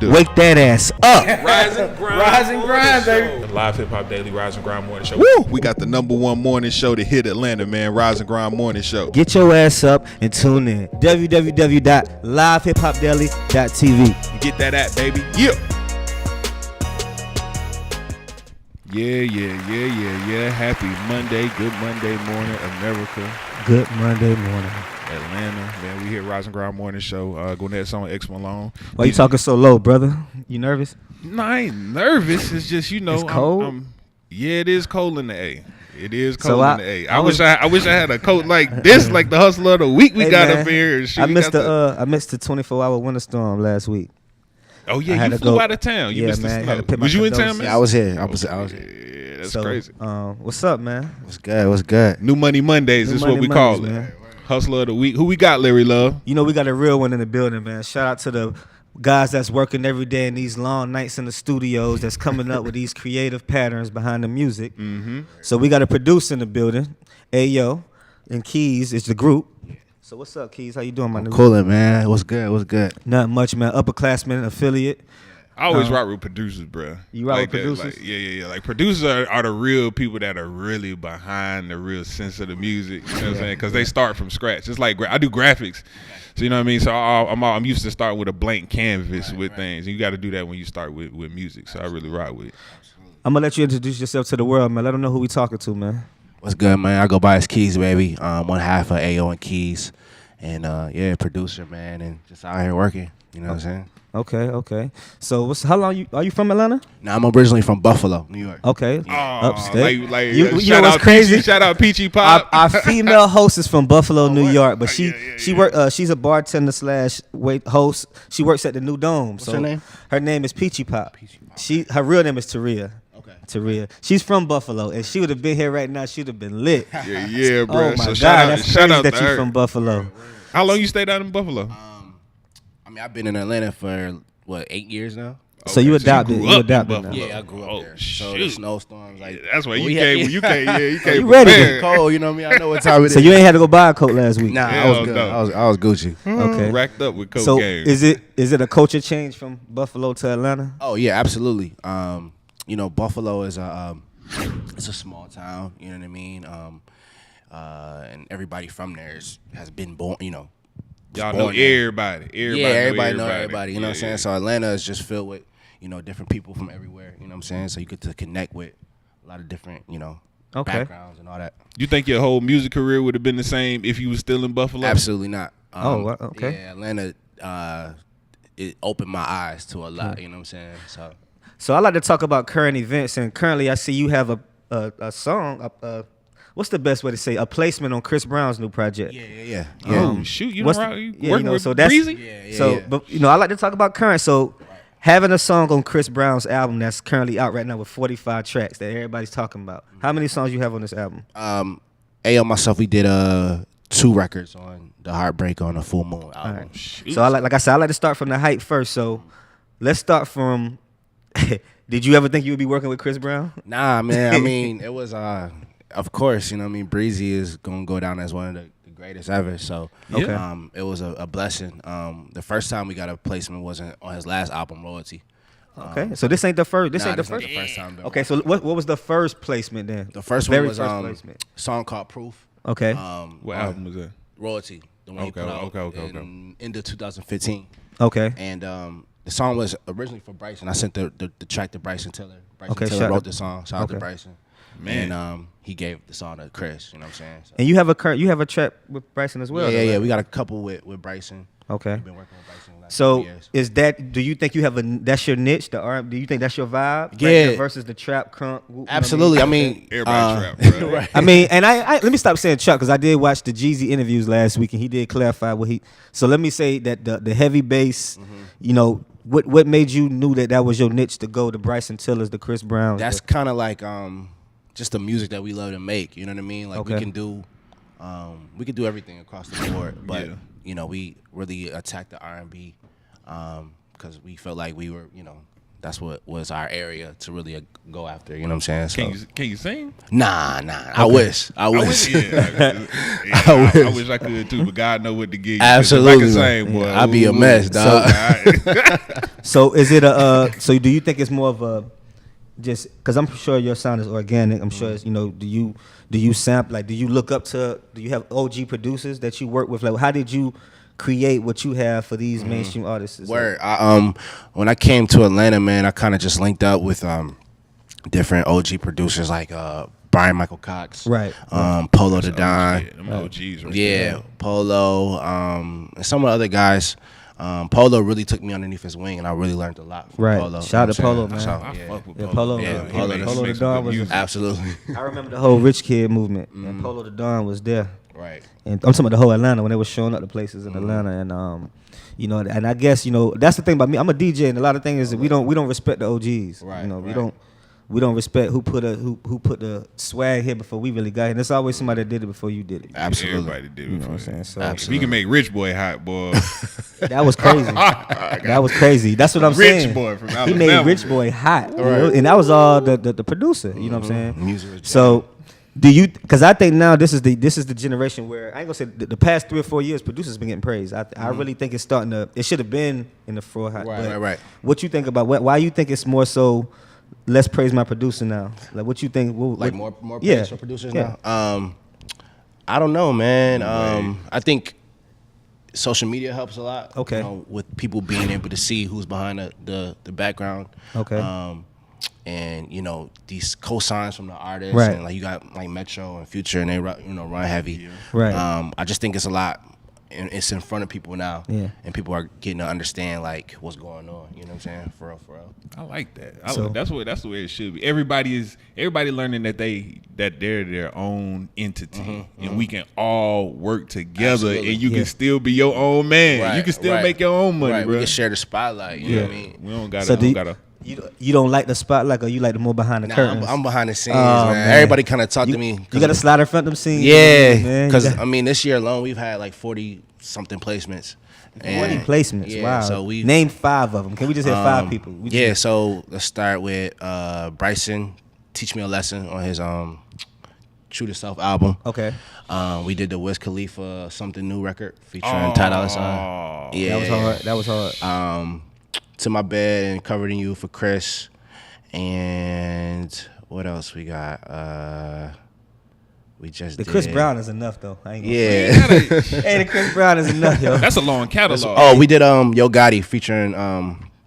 do? Wake that ass up. Rise and grind, baby. The Live Hip Hop Daily Rise and Grind Morning Show. Woo! We got the #1 morning show to hit Atlanta, man. Rise and Grind Morning Show. Get your ass up and tune in. www.livehiphopdaily.tv. You get that app, baby. Yeah. Yeah. Happy Monday. Good Monday morning, America. Good Monday morning. Atlanta. Man, we here Rise and Grind Morning Show. Gwinnett Song X Malone. Why you talking so low, brother? You nervous? No, I ain't nervous. It's just, you know. It's cold? Yeah, it is cold in the A. It is So cold in the A. I wish I had a coat like this, like the hustler of the week we got up here. I missed the 24-hour winter storm last week. Oh yeah, you flew out of town. You missed man, the snow. Was you in town, man? Yeah, I was here. I was here. Yeah, that's crazy. What's up, man? What's good? New Money Mondays is what we call it. Hustler of the week. Who we got, Larry Love? You know we got a real one in the building, man. Shout out to the guys that's working every day in these long nights in the studios that's coming up with these creative patterns behind the music. Mm-hmm. So we got a producer in the building, Ayo, and Keys is the group. So what's up, Keys? How you doing, my nigga? Coolin', man. What's good? Not much, man. Upperclassman affiliate. I always rock with producers, bro. You rock with producers? Yeah. Like producers are the real people that are really behind the real sense of the music. You know what I'm saying? Because they start from scratch. It's like I do graphics, so you know what I mean. So I'm used to starting with a blank canvas with things. And you got to do that when you start with music. So I really rock with it. I'm gonna let you introduce yourself to the world, man. Let them know who we talking to, man. What's good, man? I go by as Keys, baby. One half of Ayo and Keys, and producer, man, and just out here working. You know what I'm saying? Okay. So how long are you from Atlanta? Now I'm originally from Buffalo, New York. Okay. Upstate. You know what's crazy? Shout out Peachy Pop. Our female host is from Buffalo, New York, but she she's a bartender / wait host. She works at the New Dome. What's her name? Her name is Peachy Pop. Her real name is Taria. Okay. Taria. She's from Buffalo, and she would have been here right now. She'd have been lit. Yeah, bro. Oh my so God, that's shout crazy out that to you're her. from Buffalo. How long you stayed out in Buffalo? I mean, I've been in Atlanta for 8 years now. So you adopted. grew You up in adopted. Buffalo. now. Yeah, I grew up Oh, there. So the shoot. snowstorms, like That's why you we came. had- You came. Yeah, you came. You ready to prepared. cold, you know what I mean? I know what time it is. So you ain't had to go buy a coat last week. Nah, I Hell was good. no. I was Gucci. Okay. Racked up with cocaine. So is it a culture change from Buffalo to Atlanta? Oh yeah, absolutely. Buffalo is it's a small town. You know what I mean? And everybody from there has been born. Y'all know everybody. Everybody know everybody. You know what I'm saying? Yeah. So Atlanta is just filled with different people from everywhere. You know what I'm saying? So you get to connect with a lot of different Okay. backgrounds and all that. You think your whole music career would have been the same if you was still in Buffalo? Absolutely not. Okay. Yeah, Atlanta. It opened my eyes to a lot. You know what I'm saying? So I like to talk about current events, and currently I see you have a song. What's the best way to say a placement on Chris Brown's new project? Yeah. Oh shoot! You What's know, the- you yeah, working you know, with so that's- Breezy? Yeah. So, but I like to talk about current. So, having a song on Chris Brown's album that's currently out right now with 45 tracks that everybody's talking about. How many songs you have on this album? Ayo myself, we did 2 records on the Heartbreak on the Full Moon album. All right. Shoot. So like I said, I like to start from the hype first. So, let's start from. Did you ever think you would be working with Chris Brown? Nah, man. I mean, it was of course, you know what I mean, Breezy is gonna go down as one of the greatest ever. So Okay. it was a blessing. The first time we got a placement wasn't on his last album, Royalty. Okay. So this ain't the first. This Nah, ain't the this ain't first. the first time. But Okay. So what was the first placement then? the first Very one was first placement. a song called Proof. Okay. What album was that? Royalty, the one he Okay, put out okay. in end of 2015. Okay. And the song was originally for Bryson. I sent the track to Bryson Tiller. Bryson Okay, Tiller shout wrote out- the song. Shout out to okay. Bryson. Man. And he gave the song to Chris. You know what I'm saying? So, And you have a track with Bryson as well. though, yeah. right? We got a couple with Bryson. Okay. We've been working with Bryson the last So couple years. is that? Do you think you have that's your niche? The R. Do you think that's your vibe? Right Yeah. there versus the trap crunk. You know what I mean? Absolutely. I mean, Everybody trap, bro. right. I mean, and I let me stop saying Chuck because I did watch the Jeezy interviews last week and he did clarify what he. So let me say that the heavy bass, what made you knew that was your niche to go to Bryson Tiller's, the Chris Brown. That's kind of like just the music that we love to make. You know what I mean? Like Okay. we can do everything across the board, but Yeah. we really attacked the R&B because we felt like we were that's what was our area to really go after. You know what I'm saying? So, Can you sing? nah. I wish. I wish I could too, but God know what to give you. Absolutely. If I can sing, boy, I'd be a mess, dog. So is it a? So do you think it's more of a just because I'm sure your sound is organic. I'm sure it's, do you sample, like, do you look up to, do you have OG producers that you work with? Like, how did you create what you have for these mainstream artists? Word. When I came to Atlanta, man, I kind of just linked up with different OG producers like Brian Michael Cox, right? Polo the Don, them OGs, right? yeah, Polo, and some of the other guys. Polo really took me underneath his wing, and I really learned a lot from Right. Polo. Shout out to Polo, man. So, I yeah. fuck with Yeah, Polo. Polo, Yeah, Polo, Polo the makes Don some was. good music. Absolutely. I remember the whole Rich Kid movement, and Polo the Don was there. Right. And I'm talking about the whole Atlanta when they were showing up the places in Atlanta, and and I guess that's the thing about me. I'm a DJ, and a lot of things is that we don't respect the OGs. Right, We don't respect who put the swag here before we really got here. And there's always somebody that did it before you did it. Absolutely. Everybody did it. You know what I'm saying? So If he can make Rich Boy hot, boy. that was crazy. That was crazy. That's what I'm Rich saying. Boy from He Alabama. made Rich Boy hot, and that was all the producer. You know what I'm saying? Music was So, do you? Because I think now this is the generation where I ain't gonna say the past 3 or 4 years producers been getting praised. I really think it's starting to. It should have been in the floor hot. Right. What you think about why you think it's more so? Let's praise my producer now. Like, what you think? Like more yeah. praise for producers Yeah. now. I don't know, man. I think social media helps a lot. Okay. With people being able to see who's behind the background. Okay. And these cosigns from the artists, Right. and like you got like Metro and Future, and they run heavy. Right. I just think it's a lot. And it's in front of people now, Yeah. and people are getting to understand like what's going on. You know what I'm saying? For real. I like that. So- That's the way it should be. Everybody learning that they're their own entity, and we can all work together, Absolutely. and you Yeah. can still be your own man. Right, You can still right. make your own money, Right. bro. We can share the spotlight. You know what I mean? We don't gotta. So we don't gotta. you don't like the spotlight, or you like the more behind the Nah, curtains? I'm behind the scenes, Oh, man. man. Everybody kind of talk to me. You got to slide in front of them scenes. Yeah, man. because You got this year alone we've had like 40-something placements. 40 placements. Yeah, Wow. So we Name 5 of them. Can we just hit 5 people? We just- So let's start with Bryson. Teach Me a Lesson on his True to Self album. Okay. We did the Wiz Khalifa Something New record featuring Ty Dolla $ign. Yeah, That was hard. To My Bed and Covered in You for Chris. And what else we got? We just The did Chris Brown is enough, though. I ain't gonna Yeah. Hey, the Chris Brown is enough, yo. That's a long catalog. Oh, we did Yo Gotti featuring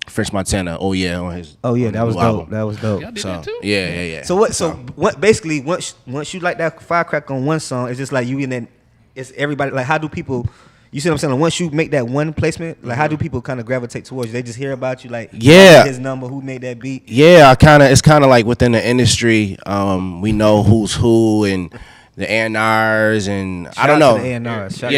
French Montana. Oh yeah, on his. Oh yeah, on that the was new dope. album. That was dope. Y'all did So that too. yeah. So what? Basically, once you like that firecracker on one song, it's just like you in that. It's everybody. Like, how do people? You see what I'm saying? Like, once you make that one placement, like, how do people kind of gravitate towards you? They just hear about you, like, Yeah. his number, who made that beat. Yeah, it's kind of like within the industry, we know who's who and the A&Rs and I don't know. Shout out to the A&Rs. Shout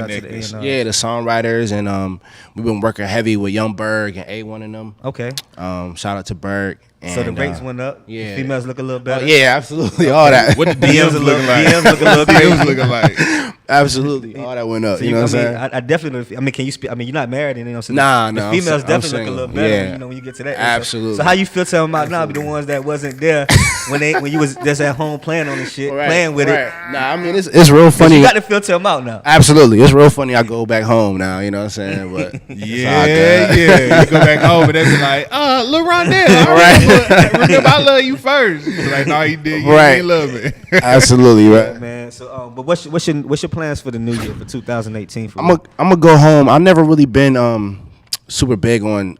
out to the A&Rs. Yeah, the songwriters and we've been working heavy with Young Berg and A1 and them. Okay. Shout out to Berg. And, So the rates went up. yeah. The females look a little Oh, better. yeah, absolutely. All that. What the DMs looking like? DMs look a little DMs crazy. looking like. Absolutely. All that went up. So you know what I'm I saying? mean, I definitely. I mean, can you speak? I mean, you're not married, and you know what I'm saying. Nah, The no, I'm females I'm definitely look a single. little better. Yeah. When you get to that. age. Absolutely. So how you feel telling them about now? Be the ones that wasn't there when you was just at home playing on the shit, playing with it. Nah, I mean, it's real funny. You got to filter them out now. Absolutely. It's real funny. I go back home now, you know what I'm saying? But it's all Yeah. good. You go back home and they be like, Lil Rondell, Right. I love you first. Like, no, he did. You Right. ain't love me. Absolutely, right. Man, so but what's your plans for the new year for 2018? For I'm gonna go home. I've never really been super big on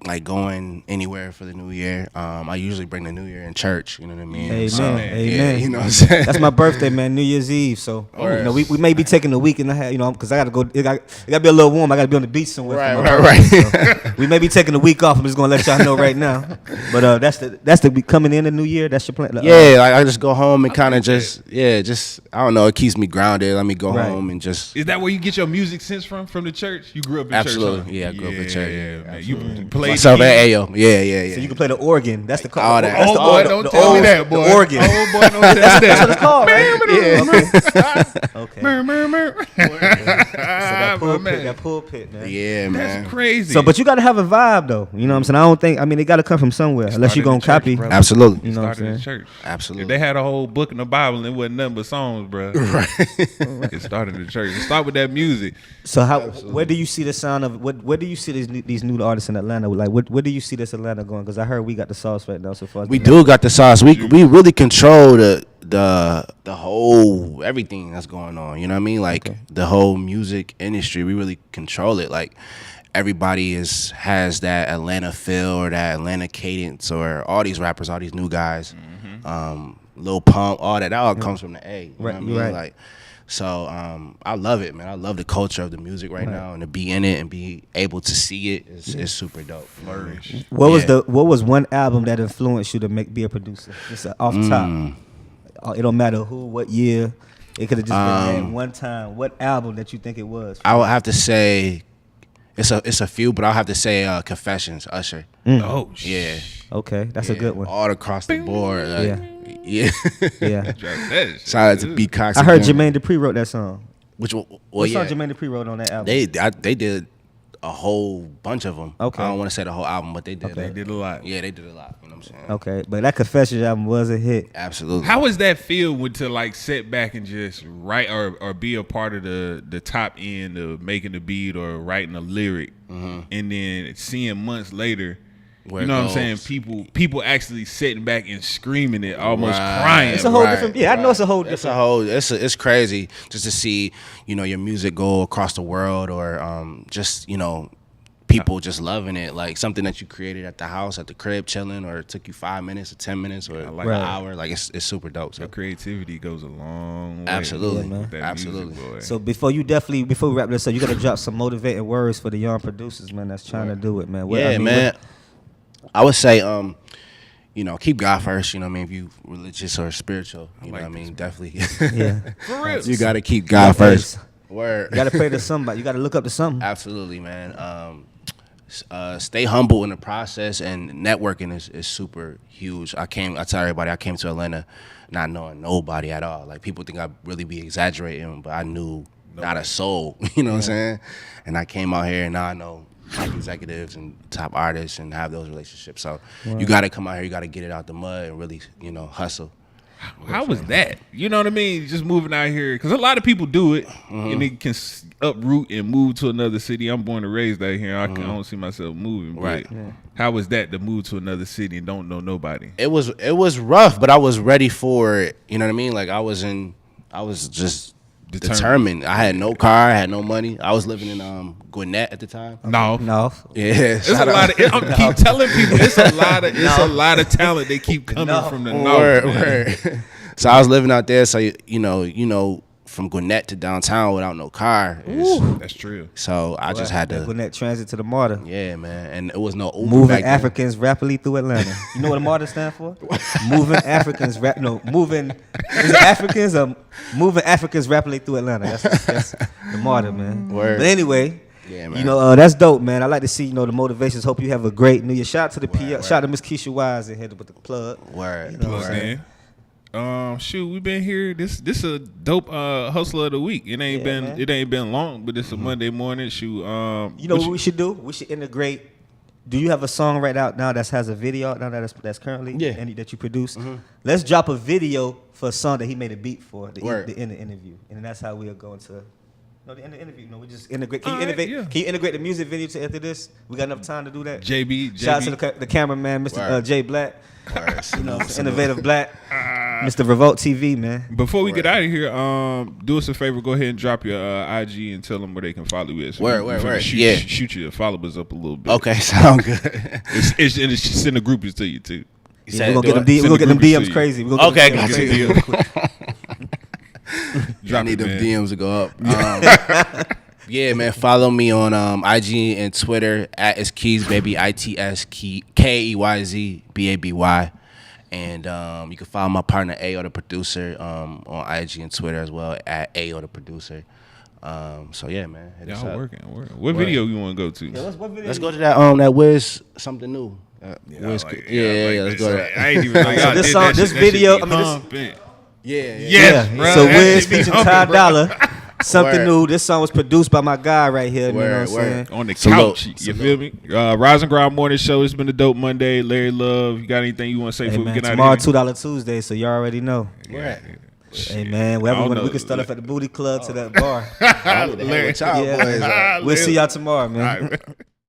like going anywhere for the new year. I usually bring the new year in church, you know what I mean? Amen. So, Amen. Yeah, you know what I'm saying? That's my birthday, man. New Year's Eve. So we may be taking a week and a half, because I gotta go. It gotta be a little warm. I gotta be on the beach somewhere. for my birthday. Right. So we may be taking a week off. I'm just gonna let y'all know right now. But that's the coming in the new year. That's your plan. Yeah, like I just go home and kind of just I don't know. It keeps me grounded. Let me go Right. home and just. Is that where you get your music sense from the church? You grew up in Absolutely. church, huh? Yeah, I grew up in church. Yeah, man. Absolutely. You played Myself the at Ayo. Yeah. So you can play the organ. That's the All that. That's the Oh boy, organ. don't The tell me organ. that, boy. The organ. Oh boy, don't tell me That's what that. it's called, right? Okay. Murr, murr, murr. So out my man. That pulpit, man. Yeah, man. That's crazy. So, but you gotta have a vibe though. You know what I'm saying? I don't think. I mean, it gotta come from somewhere. Unless you started gonna in church, copy. bro. Absolutely. You know what I'm started in saying? church. Absolutely. If they had a whole book in the Bible and it wasn't nothing but songs, bro. Right. It started in church. It start with that music. So how? Where do you see the sound of? Where do you see these new artists in Atlanta? Like, where do you see this Atlanta going? Because I heard we got the sauce right now. So far, We do got the sauce. We really control the whole everything that's going on. You know what I mean? Like the whole music industry, we really control it. Like everybody has that Atlanta feel or that Atlanta cadence, or all these rappers, all these new guys, Lil Pump, all that. That all comes from the A. You know what I mean? Right. Like. So I love it, man. I love the culture of the music right now, and to be in it and be able to see it is super dope. Flourish. What Yeah. was one album that influenced you to be a producer? Just off top. It don't matter who, what year. It could have just been that one time. What album that you think it was? I would have to say it's a few, but I'll have to say Confessions, Usher. Oh, Yeah. Okay, that's a Yeah, good one. All across the board. Like, Yeah. Yeah. Yeah. Shout out to B Cox. I heard again. Jermaine Dupri wrote that song. Which one? Well, What yeah. song Jermaine Dupri wrote on that album? They did a whole bunch of them. Okay. I don't want to say the whole album, but they did. They did a lot. Yeah, they did a lot. You know what I'm saying? Okay, but that Confessions album was a hit. Absolutely. How does that feel when to like sit back and just write or be a part of the top end of making the beat or writing a lyric, and then seeing months later, Where you it know what I'm goes. saying? People actually sitting back and screaming it, almost Right. crying. It's a whole different. Yeah, I know it's a whole It's different. a whole. It's crazy just to see your music go across the world, or just people just loving it, like something that you created at the house, at the crib, chilling, or it took you 5 minutes or 10 minutes or like Right. an hour. Like it's super dope. So Your creativity goes a long way. Absolutely. Yeah, man. with that Absolutely. music, boy. So before we wrap this up, you gotta drop some motivating words for the young producers, man. That's trying to do it, man. What- yeah, I mean, man. I would say, keep God first. You know what I mean? If you religious or spiritual, you know what I mean? Definitely. Yeah. For real. You got to keep God first. Word. You gotta pray to somebody. You gotta look up to something. Absolutely, man. Stay humble in the process, and networking is super huge. I tell everybody I came to Atlanta not knowing nobody at all. Like people think I really be exaggerating, but I knew not a soul. You know what I'm saying? And I came out here and now I know top executives and top artists and have those relationships. So you got to come out here, you got to get it out the mud and really, hustle. How was that? You know what I mean? Just moving out here, because a lot of people do it, and they can uproot and move to another city. I'm born and raised out here. I don't see myself moving. Right. But how was that to move to another city and don't know nobody? It was rough, but I was ready for it. You know what I mean? Like I was just determined. I had no car, I had no money. I was living in Gwinnett at the time. No. Yeah, It's a lot of. I keep telling people it's a lot of talent. They keep coming from the north. man. Word. So I was living out there. So from Gwinnett to downtown without no car. That's true. So I just had to. Gwinnett Transit to the MARTA. Yeah, man, and it was no Uber Moving back then. Africans rapidly through Atlanta. You know what a MARTA stand for? Moving Africans moving is it Africans or moving Africans rapidly through Atlanta. That's the MARTA, man. Word. But anyway, Yeah, man. that's dope, man. I like to see, the motivations. Hope you have a great New Year. Shout out to the PR. Shout out to Miss Keisha Wise in here with the plug. Word. You know what I'm Plug saying? in. Shoot, we've been here. This a dope hustler of the week. It ain't been long, but it's a Monday morning. Shoot, You know what we should do? We should integrate. Do you have a song right out now that has a video out now that's currently that you produce? Let's drop a video for a song that he made a beat for the end of the interview, and that's how we'll go into. No, the end of the interview. No, we just integrate. Can you integrate the music video to after this? We got enough time to do that. JB. Shout out to the cameraman, Mr. Jay Black. Word. Innovative Black. Mr. Revolt TV, man. Before we get out of here, do us a favor. Go ahead and drop your IG and tell them where they can follow you. So Word. Shoot your followers up a little bit. Okay, sound good. It's send the groupies to you too. We're gonna get them DMs crazy. Okay, got you. Drop I need it, them man. DMs to go up. Yeah, man. Follow me on IG and Twitter at @ItsKeysBaby, ITSKeyzBaby. And you can follow my partner Ayo the producer on IG and Twitter as well at Ayo the producer. So yeah, man. Hit us Y'all up. working. What video you want to go to? Let's go to that Wiz something new. Wiz, let's go to that. I ain't even know y'all this did song- that this shit. That shit video- be I mean, this- humping. Yeah. Yes, bro. So That Wiz shit be featuring humping, Ty bro. Dolla. something Word. new. This song was produced by my guy right here. You know what I'm Word, saying? word. On the Salute, couch, you salute. feel me? Rise and Grind Morning Show. It's been a dope Monday. Larry Love, you got anything you want to say Hey before we man, get out tomorrow of here? $2 Tuesday, so you already know. Word. Hey man, I don't we know. can start off at the booty club to that bar. I need to hang with y'all Yeah. boys. We'll see y'all tomorrow, man. All right.